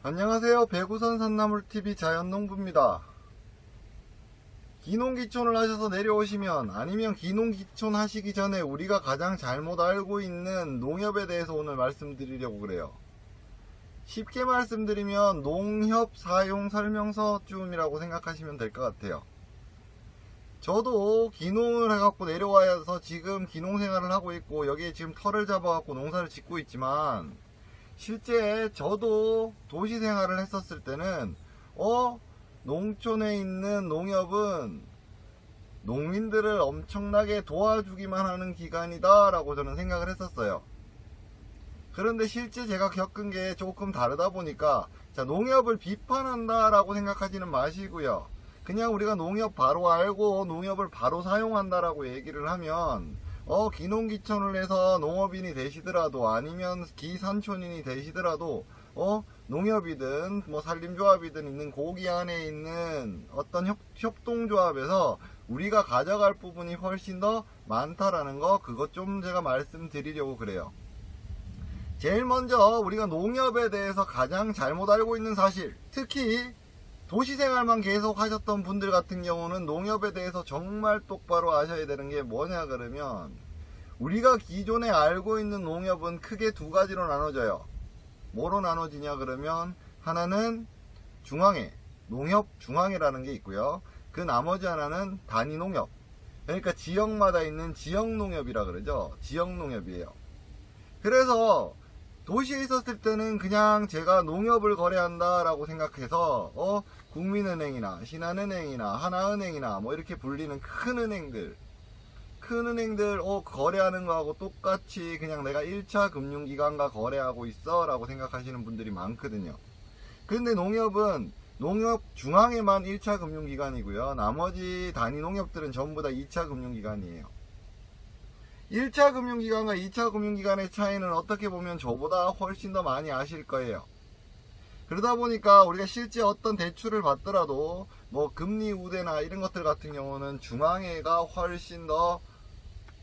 안녕하세요. 배구선 산나물TV 자연농부입니다. 기농기촌을 하셔서 내려오시면, 아니면 기농기촌 하시기 전에 우리가 가장 잘못 알고 있는 농협에 대해서 오늘 말씀드리려고 그래요. 쉽게 말씀드리면 농협 사용 설명서쯤이라고 생각하시면 될 것 같아요. 저도 기농을 해갖고 내려와서 지금 기농 생활을 하고 있고, 여기에 지금 털을 잡아갖고 농사를 짓고 있지만, 실제 저도 도시 생활을 했었을 때는 농촌에 있는 농협은 농민들을 엄청나게 도와주기만 하는 기관이다 라고 저는 생각을 했었어요. 그런데 실제 제가 겪은 게 조금 다르다 보니까, 자, 농협을 비판한다 라고 생각하지는 마시고요, 그냥 우리가 농협 바로 알고 농협을 바로 사용한다 라고 얘기를 하면, 기농기촌을 해서 농업인이 되시더라도, 아니면 기산촌인이 되시더라도, 농협이든 뭐 산림조합이든 있는 고기 안에 있는 어떤 협동조합에서 우리가 가져갈 부분이 훨씬 더 많다라는 거, 그것 좀 제가 말씀드리려고 그래요. 제일 먼저 우리가 농협에 대해서 가장 잘못 알고 있는 사실, 특히 도시생활만 계속 하셨던 분들 같은 경우는 농협에 대해서 정말 똑바로 아셔야 되는 게 뭐냐 그러면, 우리가 기존에 알고 있는 농협은 크게 두 가지로 나눠져요. 뭐로 나눠지냐 그러면, 하나는 중앙회, 농협 중앙회라는 게 있고요, 그 나머지 하나는 단위농협, 그러니까 지역마다 있는 지역농협이라 그러죠. 지역농협이에요. 그래서 도시에 있었을 때는 그냥 제가 농협을 거래한다 라고 생각해서 국민은행이나 신한은행이나 하나은행이나 뭐 이렇게 불리는 큰 은행들 거래하는 거하고 똑같이 그냥 내가 1차 금융기관과 거래하고 있어 라고 생각하시는 분들이 많거든요. 근데 농협은 농협 중앙에만 1차 금융기관이고요, 나머지 단위 농협들은 전부 다 2차 금융기관이에요. 1차 금융기관과 2차 금융기관의 차이는 어떻게 보면 저보다 훨씬 더 많이 아실 거예요. 그러다 보니까 우리가 실제 어떤 대출을 받더라도 뭐 금리 우대나 이런 것들 같은 경우는 중앙회가 훨씬 더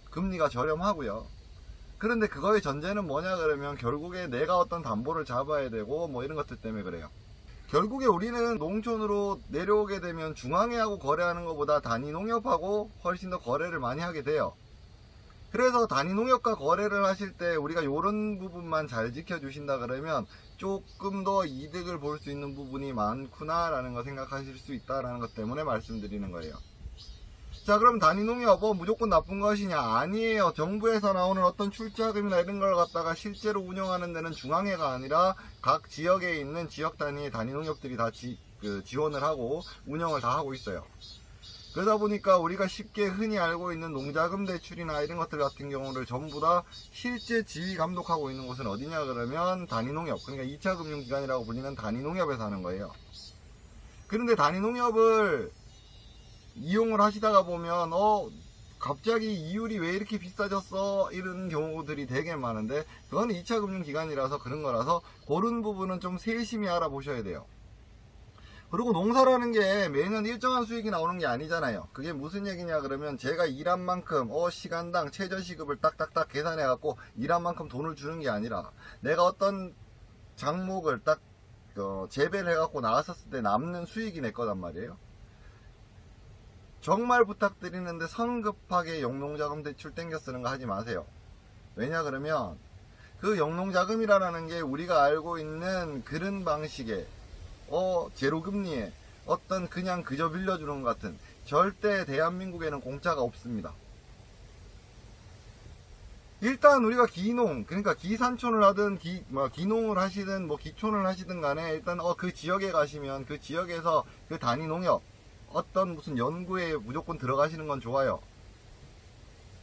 금리가 저렴하고요. 그런데 그거의 전제는 뭐냐 그러면, 결국에 내가 어떤 담보를 잡아야 되고 뭐 이런 것들 때문에 그래요. 결국에 우리는 농촌으로 내려오게 되면 중앙회하고 거래하는 것보다 단위 농협하고 훨씬 더 거래를 많이 하게 돼요. 그래서 단위 농협과 거래를 하실 때 우리가 요런 부분만 잘 지켜주신다 그러면 조금 더 이득을 볼 수 있는 부분이 많구나 라는 거 생각하실 수 있다라는 것 때문에 말씀드리는 거예요. 자, 그럼 단위 농협 무조건 나쁜 것이냐? 아니에요. 정부에서 나오는 어떤 출자금이나 이런 걸 갖다가 실제로 운영하는 데는 중앙회가 아니라 각 지역에 있는 지역 단위의 단위 농협들이 다 지원을 하고 운영을 다 하고 있어요. 그러다 보니까 우리가 쉽게 흔히 알고 있는 농자금 대출이나 이런 것들 같은 경우를 전부 다 실제 지휘 감독하고 있는 곳은 어디냐 그러면 단위농협, 그러니까 2차 금융기관이라고 불리는 단위농협에서 하는 거예요. 그런데 단위농협을 이용을 하시다가 보면 갑자기 이율이 왜 이렇게 비싸졌어? 이런 경우들이 되게 많은데, 그건 2차 금융기관이라서 그런 거라서 그런 부분은 좀 세심히 알아보셔야 돼요. 그리고 농사라는 게 매년 일정한 수익이 나오는 게 아니잖아요. 그게 무슨 얘기냐 그러면, 제가 일한 만큼 시간당 최저시급을 딱딱딱 계산해 갖고 일한 만큼 돈을 주는 게 아니라, 내가 어떤 작목을 딱 재배를 해 갖고 나왔었을 때 남는 수익이 내 거단 말이에요. 정말 부탁드리는데 성급하게 영농자금 대출 땡겨 쓰는 거 하지 마세요. 왜냐 그러면, 그 영농자금이라는 게 우리가 알고 있는 그런 방식의 제로금리에 어떤 그냥 그저 빌려주는 것 같은, 절대 대한민국에는 공짜가 없습니다. 일단 우리가 기농, 그러니까 기산촌을 하든 기농을 하시든 뭐 기촌을 하시든 간에, 일단 그 지역에 가시면 그 지역에서 그 단위 농협 어떤 무슨 연구에 무조건 들어가시는 건 좋아요.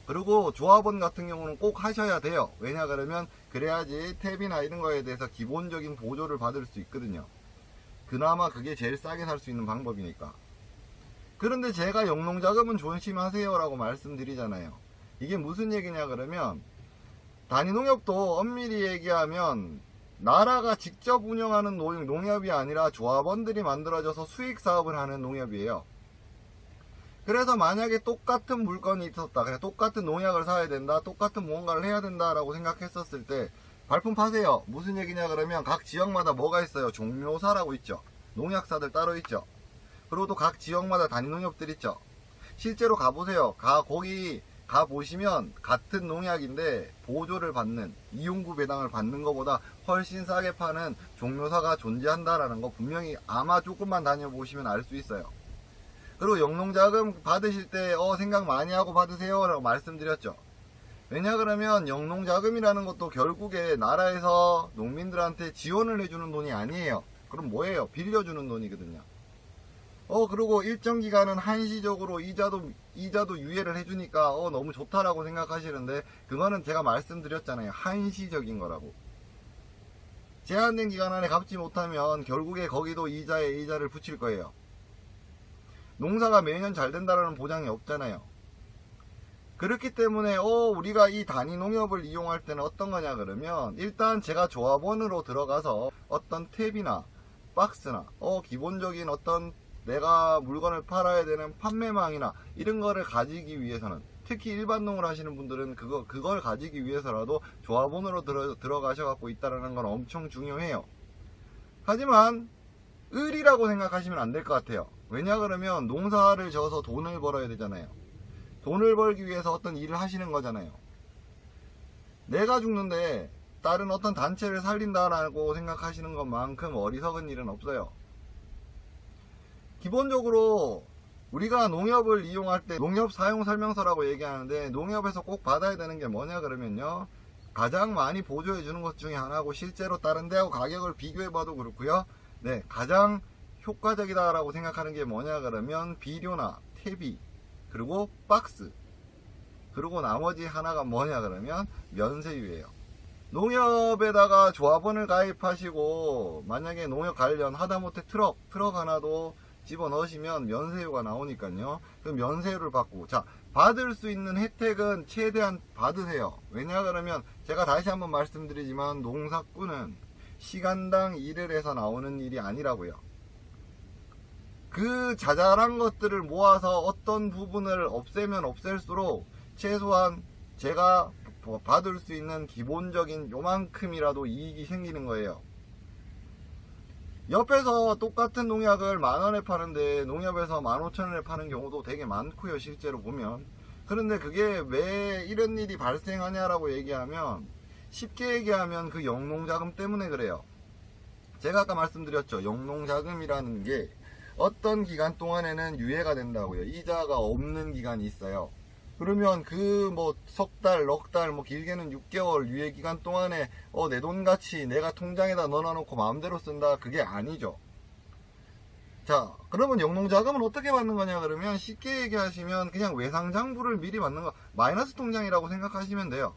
그리고 조합원 같은 경우는 꼭 하셔야 돼요. 왜냐 그러면 그래야지 탭이나 이런 거에 대해서 기본적인 보조를 받을 수 있거든요. 그나마 그게 제일 싸게 살 수 있는 방법이니까. 그런데 제가 영농자금은 조심하세요 라고 말씀드리잖아요. 이게 무슨 얘기냐 그러면, 단위농협도 엄밀히 얘기하면 나라가 직접 운영하는 농협이 아니라 조합원들이 만들어져서 수익사업을 하는 농협이에요. 그래서 만약에 똑같은 물건이 있었다, 그냥 똑같은 농약을 사야 된다, 똑같은 무언가를 해야 된다라고 생각했었을 때, 발품 파세요. 무슨 얘기냐 그러면 각 지역마다 뭐가 있어요? 종묘사라고 있죠. 농약사들 따로 있죠. 그리고 또 각 지역마다 단위 농협들 있죠. 실제로 가보세요. 거기 가보시면 같은 농약인데 보조를 받는, 이용구 배당을 받는 것보다 훨씬 싸게 파는 종묘사가 존재한다라는 거 분명히 아마 조금만 다녀보시면 알 수 있어요. 그리고 영농자금 받으실 때 생각 많이 하고 받으세요 라고 말씀드렸죠. 왜냐 그러면 영농자금이라는 것도 결국에 나라에서 농민들한테 지원을 해주는 돈이 아니에요. 그럼 뭐예요? 빌려주는 돈이거든요. 그리고 일정 기간은 한시적으로 이자도 유예를 해주니까 너무 좋다라고 생각하시는데, 그거는 제가 말씀드렸잖아요. 한시적인 거라고. 제한된 기간 안에 갚지 못하면 결국에 거기도 이자에 이자를 붙일 거예요. 농사가 매년 잘 된다는 보장이 없잖아요. 그렇기 때문에 우리가 이 단위 농협을 이용할 때는 어떤 거냐 그러면, 일단 제가 조합원으로 들어가서 어떤 탭이나 박스나 기본적인 어떤 내가 물건을 팔아야 되는 판매망이나 이런 거를 가지기 위해서는, 특히 일반농을 하시는 분들은 그걸 가지기 위해서라도 조합원으로 들어가셔 갖고 있다는 건 엄청 중요해요. 하지만 을이라고 생각하시면 안 될 것 같아요. 왜냐 그러면 농사를 져서 돈을 벌어야 되잖아요. 돈을 벌기 위해서 어떤 일을 하시는 거잖아요. 내가 죽는데 다른 어떤 단체를 살린다라고 생각하시는 것만큼 어리석은 일은 없어요. 기본적으로 우리가 농협을 이용할 때 농협 사용 설명서라고 얘기하는데, 농협에서 꼭 받아야 되는 게 뭐냐 그러면요, 가장 많이 보조해 주는 것 중에 하나고, 실제로 다른 데하고 가격을 비교해 봐도 그렇고요, 네, 가장 효과적이다라고 생각하는 게 뭐냐 그러면 비료나 퇴비, 그리고 박스, 그리고 나머지 하나가 뭐냐 그러면 면세유예요. 농협에다가 조합원을 가입하시고 만약에 농협 관련 하다못해 트럭 하나도 집어넣으시면 면세유가 나오니까요. 그 면세유를 받고, 자, 받을 수 있는 혜택은 최대한 받으세요. 왜냐 그러면 제가 다시 한번 말씀드리지만, 농사꾼은 시간당 일을 해서 나오는 일이 아니라고요. 그 자잘한 것들을 모아서 어떤 부분을 없애면 없앨수록 최소한 제가 받을 수 있는 기본적인 요만큼이라도 이익이 생기는 거예요. 옆에서 똑같은 농약을 10,000원에 파는데 농협에서 15,000원에 파는 경우도 되게 많고요, 실제로 보면. 그런데 그게 왜 이런 일이 발생하냐라고 얘기하면, 쉽게 얘기하면 그 영농자금 때문에 그래요. 제가 아까 말씀드렸죠. 영농자금이라는 게 어떤 기간 동안에는 유예가 된다고요. 이자가 없는 기간이 있어요. 그러면 석 달, 넉 달, 길게는 6개월 유예 기간 동안에 내 돈같이 내가 통장에다 넣어놓고 마음대로 쓴다, 그게 아니죠. 자, 그러면 영농자금은 어떻게 받는 거냐 그러면, 쉽게 얘기하시면 그냥 외상장부를 미리 받는 거, 마이너스 통장이라고 생각하시면 돼요.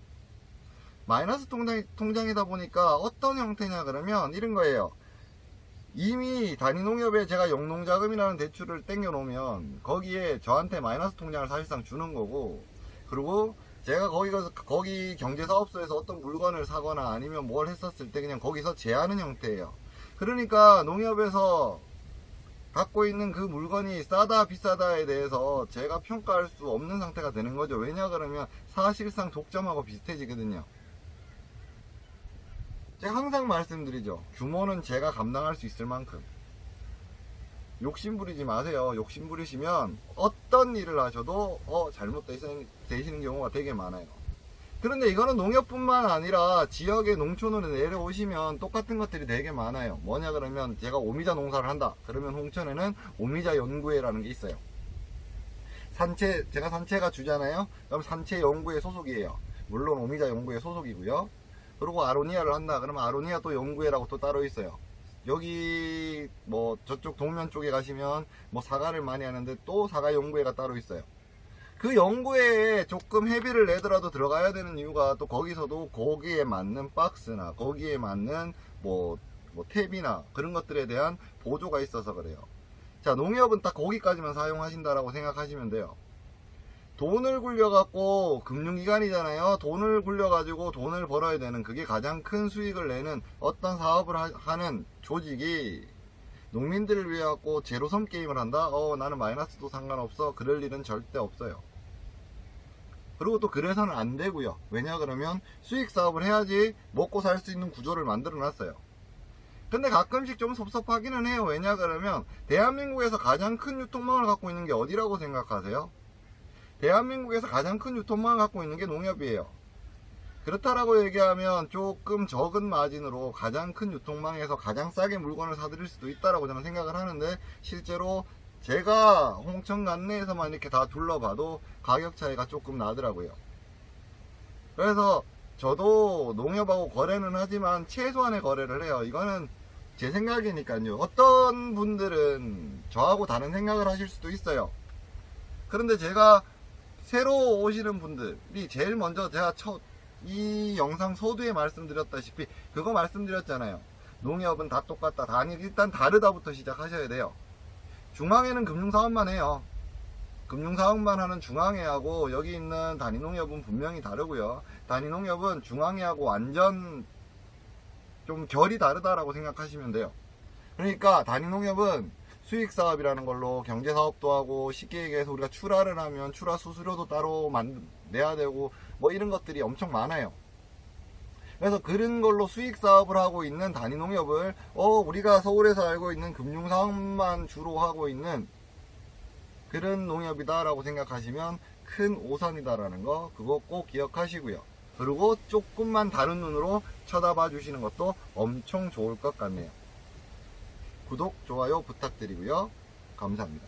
마이너스 통장이다 보니까 어떤 형태냐 그러면 이런 거예요. 이미 단위농협에 제가 영농자금이라는 대출을 땡겨 놓으면 거기에 저한테 마이너스 통장을 사실상 주는 거고, 그리고 제가 거기 경제사업소에서 어떤 물건을 사거나 아니면 뭘 했었을 때 그냥 거기서 제하는 형태예요. 그러니까 농협에서 갖고 있는 그 물건이 싸다 비싸다에 대해서 제가 평가할 수 없는 상태가 되는 거죠. 왜냐 그러면 사실상 독점하고 비슷해지거든요. 제가 항상 말씀드리죠. 규모는 제가 감당할 수 있을 만큼. 욕심 부리지 마세요. 욕심 부리시면 어떤 일을 하셔도 잘못되시는 경우가 되게 많아요. 그런데 이거는 농협뿐만 아니라 지역의 농촌으로 내려오시면 똑같은 것들이 되게 많아요. 뭐냐 그러면, 제가 오미자 농사를 한다 그러면 홍천에는 오미자 연구회라는 게 있어요. 제가 산채가 주잖아요. 그럼 산채 연구회 소속이에요. 물론 오미자 연구회 소속이고요. 그리고 아로니아를 한다 그러면 아로니아 또 연구회라고 또 따로 있어요. 여기 저쪽 동면 쪽에 가시면 사과를 많이 하는데 또 사과 연구회가 따로 있어요. 그 연구회에 조금 회비를 내더라도 들어가야 되는 이유가, 또 거기서도 거기에 맞는 박스나 거기에 맞는 탭이나 그런 것들에 대한 보조가 있어서 그래요. 자, 농협은 딱 거기까지만 사용하신다라고 생각하시면 돼요. 돈을 굴려갖고, 금융기관이잖아요. 돈을 굴려가지고 돈을 벌어야 되는, 그게 가장 큰 수익을 내는 어떤 사업을 하는 조직이 농민들을 위해 갖고 제로섬 게임을 한다? 나는 마이너스도 상관없어. 그럴 일은 절대 없어요. 그리고 또 그래서는 안 되고요. 왜냐 그러면 수익 사업을 해야지 먹고 살 수 있는 구조를 만들어 놨어요. 근데 가끔씩 좀 섭섭하기는 해요. 왜냐 그러면 대한민국에서 가장 큰 유통망을 갖고 있는 게 어디라고 생각하세요? 대한민국에서 가장 큰 유통망을 갖고 있는 게 농협이에요. 그렇다라고 얘기하면 조금 적은 마진으로 가장 큰 유통망에서 가장 싸게 물건을 사드릴 수도 있다라고 저는 생각을 하는데, 실제로 제가 홍천 관내에서만 이렇게 다 둘러봐도 가격 차이가 조금 나더라고요. 그래서 저도 농협하고 거래는 하지만 최소한의 거래를 해요. 이거는 제 생각이니까요. 어떤 분들은 저하고 다른 생각을 하실 수도 있어요. 그런데 제가 새로 오시는 분들이 제일 먼저 제가 이 영상 서두에 말씀드렸다시피 그거 말씀드렸잖아요. 농협은 다 똑같다. 일단 다르다부터 시작하셔야 돼요. 중앙에는 금융사업만 해요. 금융사업만 하는 중앙회하고 여기 있는 단위농협은 분명히 다르고요. 단위농협은 중앙회하고 완전 좀 결이 다르다라고 생각하시면 돼요. 그러니까 단위농협은 수익사업이라는 걸로 경제사업도 하고, 쉽게 얘기해서 우리가 출하를 하면 출하 수수료도 따로 내야 되고 뭐 이런 것들이 엄청 많아요. 그래서 그런 걸로 수익사업을 하고 있는 단위농협을 우리가 서울에서 알고 있는 금융사업만 주로 하고 있는 그런 농협이다 라고 생각하시면 큰 오산이다라는 거, 그거 꼭 기억하시고요. 그리고 조금만 다른 눈으로 쳐다봐 주시는 것도 엄청 좋을 것 같네요. 구독, 좋아요 부탁드리고요. 감사합니다.